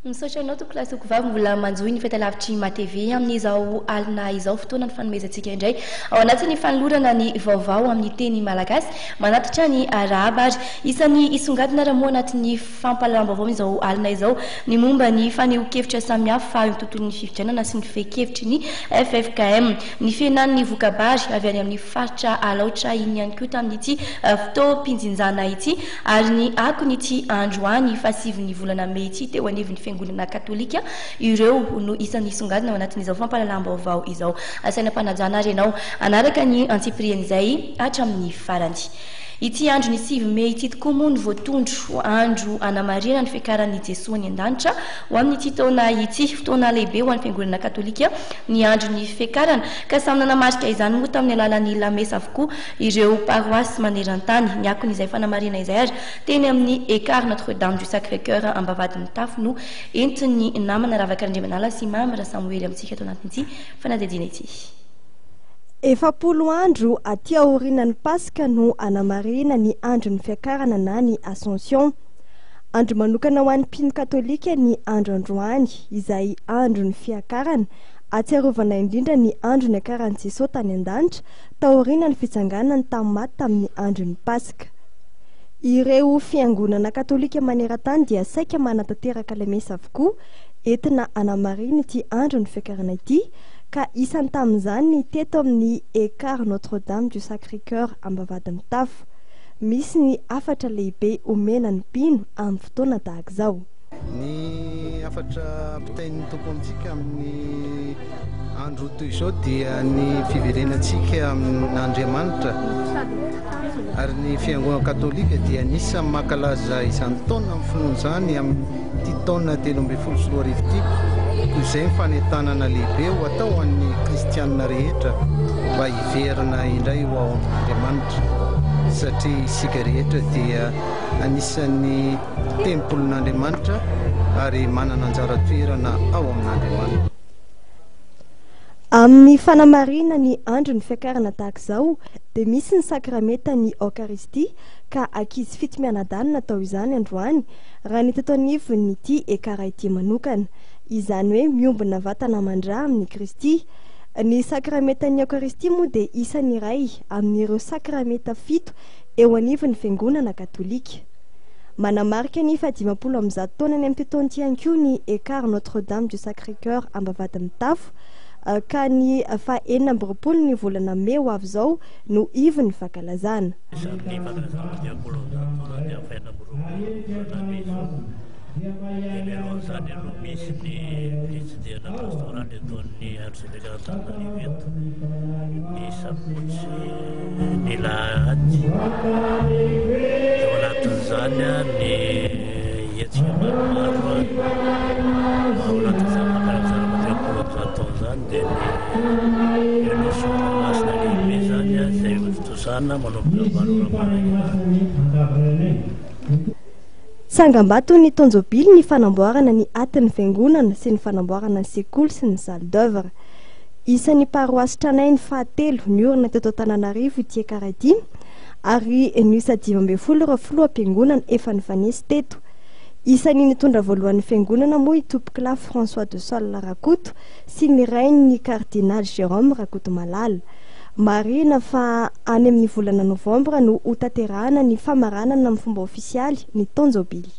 Misaotra anao tokolasy kovavy mbola manjohy ny fahitalavitry matv amin'izao alina izao fotoana ny fanomezantsika indray ao anatin'ny fanolorana ny vaovao amin'ny teny malagasy manatitra ny araba ary isan'ny isongadina raha moa anatin'ny fampalalam-baovao izao alina izao ny momba ny faneho-kevitra samihafa amin'ny tontolon'ny fifidianana sy ny fehi-kevitry ny FFKM ny fienan'ny vokabary avy any amin'ny faritra alaotra iny ihany koa tamin'ity fotoam-pinjinjana ity ary ny akon'ity andro any fasivy ny volana Mey ity teo anivon'ny fiangonana katolika ireo no isan'ny isongadina ao anatin'izao fampalalam-baovao izao asaina mpanajana ary ianao anaraka ny antsiprian'izay hatramin'ny farany ity andro ny 7 Mey ity tokoa moa ny voatondro andro anamarina ny fiakaran'ny Jesosy ny an-danitra ho amin'ity taona ity fotoana lehibe ho an'ny fiangonana katolika ny andro ny fiakarana ka samy nanamarika izany moa tamin'ny alalan'ny lamesa avokoa ireo paroasy maneran-tany ny akon'izay fanamarina izay ary teny amin'ny écart Notre-Dame du Sacré-Cœur ambavadin'ny tafo no entin'ny namana ravaka Andriamanala sy Mamra Samuely amintsika tao anatin'ity fanadihadiana ity. Efapolo andro aty aorianan'ny Pasika no anamarina ny andro ny fiakarana na ny Ascension. Andro manokana ho an'ny mpino katolika ny andro androany izay andro ny fiakarana atsiarovana indrindra ny andro ny akaran'i Jesosy tany an-danitra taoriana ny fitsanganany tamin'ny tamin'ny andro ny Pasika. Ireo fiangonana katolika maneran-tany dia saika manatanteraka lamesa avokoa entina anamarina ity andro ny fiakarana ity ka isan'ny tamin'izany ny teto amin'ny écart Notre-Dame du Sacré-Cœur ambavadin'ny tafo misy ny afatra lehibe omena ny mpino amin'ny fotoana tahaka izao. Ny afatra pitain'ny tompo amintsika amin'ny andro toy izao dia ny fiverenantsika amin'Andriamanitra ary ny fiangonana katolika dia anisany mankalaza izany taona amin'ny finoan'izany amin'ity taona 2024 ity toy izay ny fanentanana lehibe ho atao an'ny kristianina rehetra mba hiverina indray ho ao amin'Andriamanitra satria isika rehetra dia anisan'ny tempolin'Andriamanitra ary manana anjara toerana ao amin'Andriamanitra. Amin'ny fanamarina ny andro ny fiakarana tahaka izao dia misy ny sakramenta ny Eucharistie ka ankizy fito mianadanina atao izany androany raha ny teto anivon'ity ekara ity manokana izany hoe miombina vatana mandra amin'ny Kristy. Ny sakramentan'ny Eucharistie moa dia isan'ny iray amin'ireo sakramenta fito eo anivon'ny fiangonana katolika. Manamarika ny 510 taonany amin'ny teton'ity ihany koa ny écart Notre-Dame du Sacré-Cœur ambavadin'ny tafo ka ny 4 ny volana Mey ho avy izao no ivon'ny fankalazana. Misy ny fitsidiana pastoraly ataon'ny arcivile-Antananarivo ny sabotsy ny lahady eo anatin'izany ny hetsika maromaro ao anatin'izany makarak'izany matepolo taona izany dia ny élection masina lehibe zany izay fitosana manomboka Sangambato ny Tonjobily ny fanamboarana ny atin'ny fiangonana sy ny fanamboarana ny sekoly sy ny salle d'œuvre. Isan'ny paroasy Tranainy fahatelo ny orina teto Antananarivo ity ekara ity ary ny 12 ireo filoam-piangonana efa nifanesy teto. Isan'ny nitondra voalohan'ny fiangonana moa Tompokilafy François de Sales Rakoto sy ny rainy Cardinal Jérôme Rakoto Malala. Marina fa any amin'ny volana Novambra no hotanterahana ny famaranana amin'ny fomba ofisialy ny Tonjobily.